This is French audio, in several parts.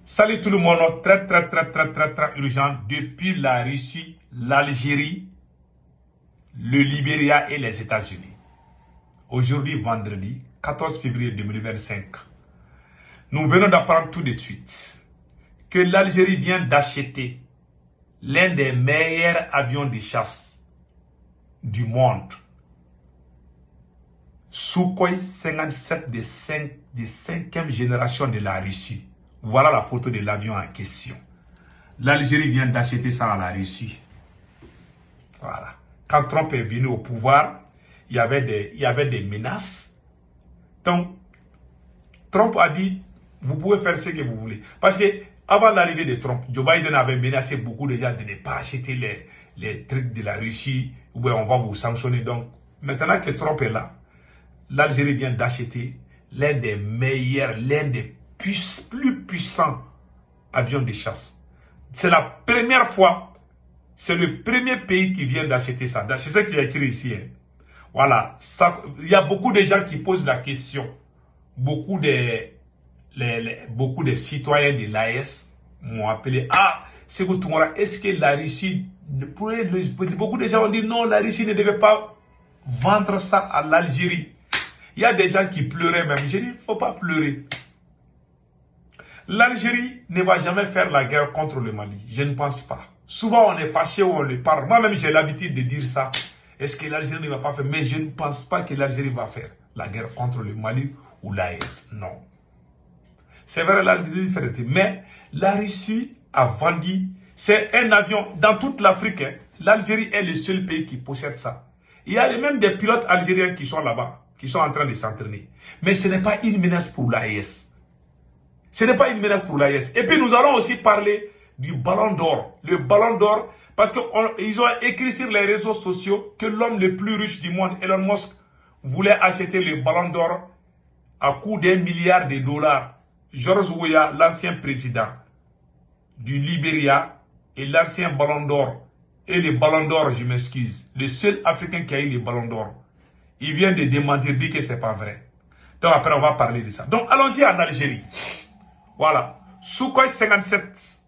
Salut tout le monde, très urgent. Depuis la Russie, l'Algérie, le Libéria et les États-Unis. Aujourd'hui, vendredi 14 février 2025, nous venons d'apprendre tout de suite que l'Algérie vient d'acheter l'un des meilleurs avions de chasse du monde. Sukhoi 57 de 5e génération de la Russie. Voilà la photo de l'avion en question. L'Algérie vient d'acheter ça à la Russie. Voilà. Quand Trump est venu au pouvoir, il y avait des menaces. Donc, Trump a dit, vous pouvez faire ce que vous voulez. Parce que avant l'arrivée de Trump, Joe Biden avait menacé beaucoup de gens de ne pas acheter les trucs de la Russie, ou bien on va vous sanctionner. Donc, maintenant que Trump est là, l'Algérie vient d'acheter l'un des meilleurs, l'un des plus puissants avions de chasse. C'est la première fois, c'est le premier pays qui vient d'acheter ça. C'est ce qu'il y a écrit ici. Hein. Voilà, il y a beaucoup de gens qui posent la question. Beaucoup de citoyens de l'AS m'ont appelé. Ah, Sékou Toumara, est-ce que la Russie, beaucoup de gens ont dit non, la Russie ne devait pas vendre ça à l'Algérie. Il y a des gens qui pleuraient même. J'ai dit, il ne faut pas pleurer. L'Algérie ne va jamais faire la guerre contre le Mali. Je ne pense pas. Souvent, on est fâché ou on le parle. Moi-même, j'ai l'habitude de dire ça. Est-ce que l'Algérie ne va pas faire? Mais je ne pense pas que l'Algérie va faire la guerre contre le Mali ou l'AES. Non. C'est vrai, l'Algérie est différente. Mais la Russie a vendu. C'est un avion dans toute l'Afrique. Hein. L'Algérie est le seul pays qui possède ça. Il y a même des pilotes algériens qui sont là-bas, qui sont en train de s'entraîner. Mais ce n'est pas une menace pour l'AES. Ce n'est pas une menace pour l'AES. Et puis nous allons aussi parler du ballon d'or. Le ballon d'or, parce qu'ils ont écrit sur les réseaux sociaux que l'homme le plus riche du monde, Elon Musk, voulait acheter le ballon d'or à coût d'1 milliard de dollars. George Weah, l'ancien président du Libéria, et l'ancien ballon d'or, et le ballon d'or, je m'excuse, le seul Africain qui a eu le ballon d'or, il vient de démentir, dit que ce n'est pas vrai. Donc après, on va parler de ça. Donc allons-y en Algérie. Voilà. Sukhoi 57,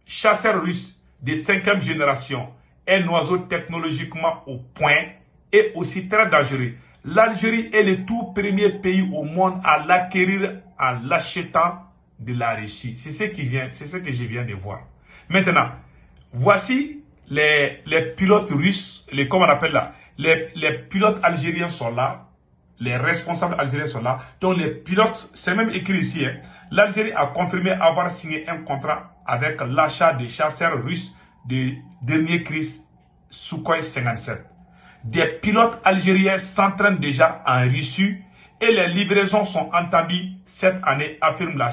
chasseur russe de 5e génération, un oiseau technologiquement au point et aussi très dangereux. L'Algérie est le tout premier pays au monde à l'acquérir en l'achetant de la Russie. C'est ce que je viens de voir. Maintenant, voici les pilotes russes, comment on appelle là, les pilotes algériens sont là, les responsables algériens sont là. Donc les pilotes, c'est même écrit ici, hein, l'Algérie a confirmé avoir signé un contrat avec l'achat des chasseurs russes de dernier cri Sukhoi 57. Des pilotes algériens s'entraînent déjà en Russie et les livraisons sont entamées cette année, affirme la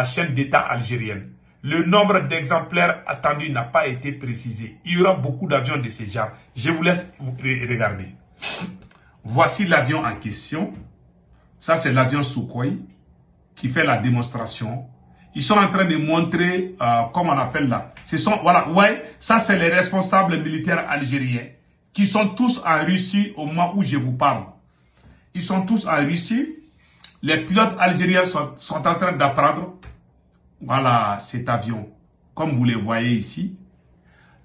chaîne d'État algérienne. Le nombre d'exemplaires attendus n'a pas été précisé. Il y aura beaucoup d'avions de ce genre. Je vous laisse regarder. Voici l'avion en question. Ça, c'est l'avion Sukhoi qui fait la démonstration. Ils sont en train de montrer, comment on appelle là. Voilà, ouais, ça, c'est les responsables militaires algériens qui sont tous en Russie au moment où je vous parle. Ils sont tous en Russie. Les pilotes algériens sont en train d'apprendre. Voilà cet avion, comme vous le voyez ici.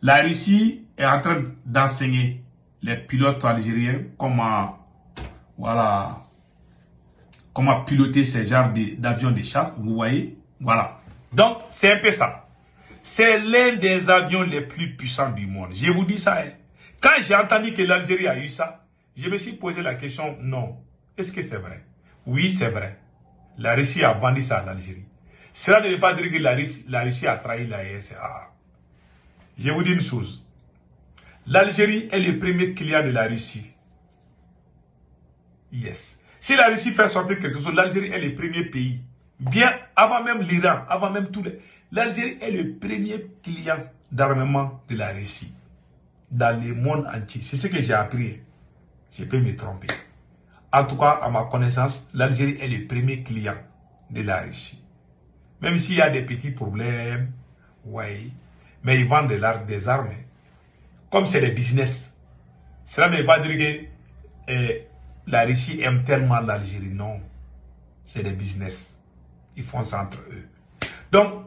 La Russie est en train d'enseigner les pilotes algériens comment piloter ces genres d'avions de chasse. Vous voyez, voilà. Donc, c'est un peu ça. C'est l'un des avions les plus puissants du monde. Je vous dis ça. Hein. Quand j'ai entendu que l'Algérie a eu ça, je me suis posé la question, non. Est-ce que c'est vrai? Oui, c'est vrai. La Russie a vendu ça à l'Algérie. Cela ne veut pas dire que la Russie a trahi l'AES. Je vous dis une chose. L'Algérie est le premier client de la Russie. Yes. Si la Russie fait sortir quelque chose, l'Algérie est le premier pays. Bien avant même l'Iran, avant même tous les... L'Algérie est le premier client d'armement de la Russie. Dans le monde entier. C'est ce que j'ai appris. Je peux me tromper. En tout cas, à ma connaissance, l'Algérie est le premier client de la Russie. Même s'il y a des petits problèmes, oui, mais ils vendent des armes. Comme c'est des business. Cela ne veut pas dire que la Russie aime tellement l'Algérie. Non, c'est des business. Ils font ça entre eux. Donc,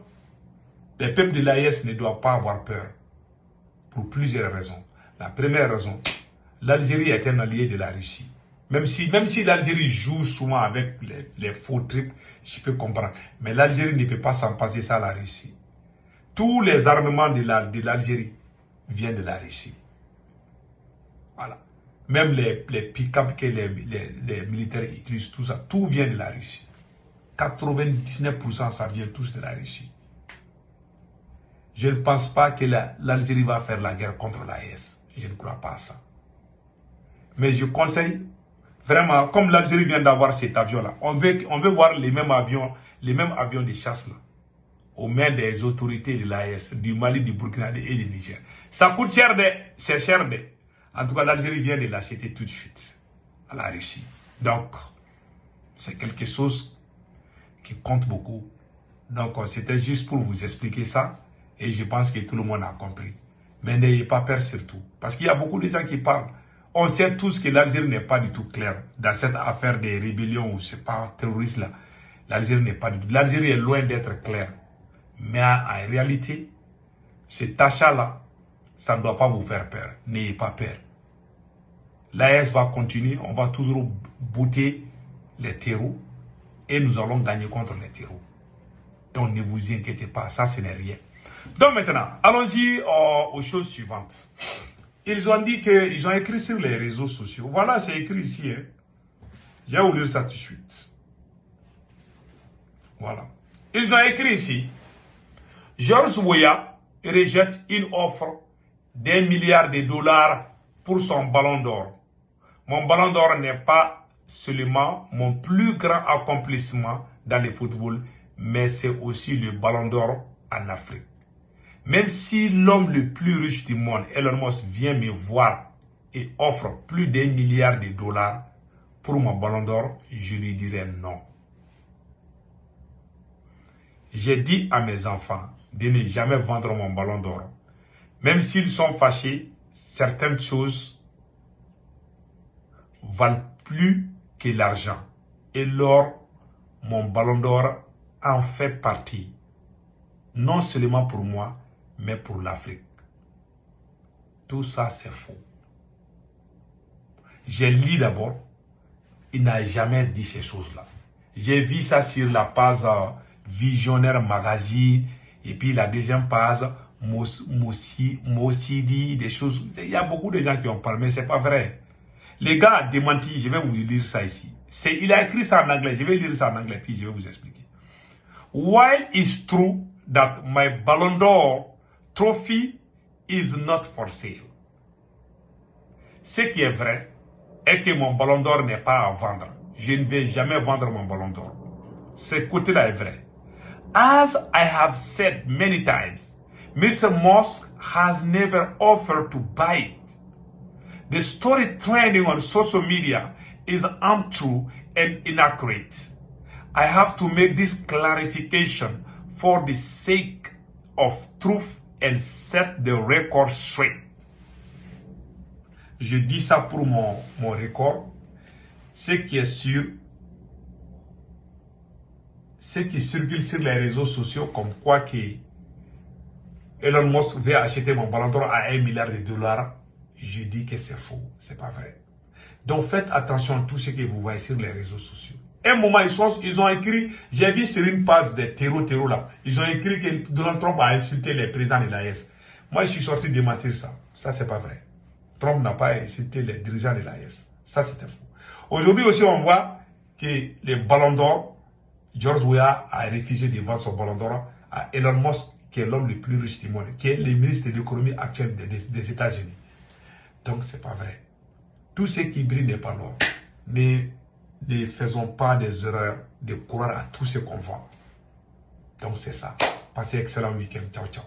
les peuples de l'AES ne doivent pas avoir peur. Pour plusieurs raisons. La première raison, l'Algérie est un allié de la Russie. Même si l'Algérie joue souvent avec les faux trips, je peux comprendre. Mais l'Algérie ne peut pas s'en passer ça à la Russie. Tous les armements de l'Algérie viennent de la Russie. Voilà. Même les pick-up que les militaires utilisent, tout ça, tout vient de la Russie. 99% ça vient tous de la Russie. Je ne pense pas que l'Algérie va faire la guerre contre l'AES. Je ne crois pas à ça. Mais je conseille, vraiment, comme l'Algérie vient d'avoir cet avion-là, on veut voir les mêmes avions de chasse là, aux mains des autorités de l'AES, du Mali, du Burkina et du Niger. Ça coûte cher, c'est cher. En tout cas, l'Algérie vient de l'acheter tout de suite à la Russie. Donc, c'est quelque chose qui compte beaucoup. Donc, c'était juste pour vous expliquer ça. Et je pense que tout le monde a compris. Mais n'ayez pas peur surtout. Parce qu'il y a beaucoup de gens qui parlent. On sait tous que l'Algérie n'est pas du tout claire dans cette affaire des rébellions ou c'est pas terroriste là. L'Algérie n'est pas du tout. L'Algérie est loin d'être claire. Mais en réalité, cet achat-là, ça ne doit pas vous faire peur. N'ayez pas peur. L'AES va continuer. On va toujours bouter les terreaux. Et nous allons gagner contre les terreaux. Donc ne vous inquiétez pas. Ça, ce n'est rien. Donc maintenant, allons-y aux choses suivantes. Ils ont dit qu'ils ont écrit sur les réseaux sociaux. Voilà, c'est écrit ici. Hein. Je vais vous lire ça tout de suite. Voilà. Ils ont écrit ici. George Weah rejette une offre d'1 milliard de dollars pour son ballon d'or. Mon ballon d'or n'est pas seulement mon plus grand accomplissement dans le football, mais c'est aussi le ballon d'or en Afrique. Même si l'homme le plus riche du monde, Elon Musk, vient me voir et offre plus d'1 milliard de dollars pour mon ballon d'or, je lui dirai non. J'ai dit à mes enfants de ne jamais vendre mon ballon d'or. Même s'ils sont fâchés, certaines choses valent plus que l'argent. Et l'or, mon ballon d'or, en fait partie. Non seulement pour moi, mais pour l'Afrique. Tout ça, c'est faux. J'ai lu d'abord, il n'a jamais dit ces choses-là. J'ai vu ça sur la page Visionnaire Magazine, et puis la deuxième page, Mossidi, des choses. Il y a beaucoup de gens qui ont parlé, mais ce n'est pas vrai. Les gars a démenti, je vais vous lire ça ici. Il a écrit ça en anglais, je vais lire ça en anglais, puis je vais vous expliquer. While it's true that my Ballon d'Or trophy is not for sale. Ce qui est vrai est que mon ballon d'or n'est pas à vendre. Je ne vais jamais vendre mon ballon d'or. Ce côté-là est vrai. As I have said many times, Mr. Musk has never offered to buy it. The story trending on social media is untrue and inaccurate. I have to make this clarification for the sake of truth and set the record straight. Je dis ça pour mon record. Ce qui est sûr, ce qui circule sur les réseaux sociaux comme quoi que Elon Musk veut acheter mon ballon d'or à 1 milliard de dollars, je dis que c'est faux, c'est pas vrai. Donc faites attention à tout ce que vous voyez sur les réseaux sociaux. À un moment, ils ont écrit, j'ai vu sur une page des terreaux là, ils ont écrit que Donald Trump a insulté les présidents de l'AES. Moi, je suis sorti démentir ça. Ça, c'est pas vrai. Trump n'a pas insulté les dirigeants de l'AES. Ça, c'était faux. Aujourd'hui aussi, on voit que le ballon d'or, George Weah a refusé de vendre son ballon d'or à Elon Musk, qui est l'homme le plus riche du monde, qui est le ministre de l'économie actuel des États-Unis. Donc, c'est pas vrai. Tout ce qui brille n'est pas l'or. Ne faisons pas des erreurs de croire à tout ce qu'on voit. Donc, c'est ça. Passez un excellent week-end. Ciao, ciao.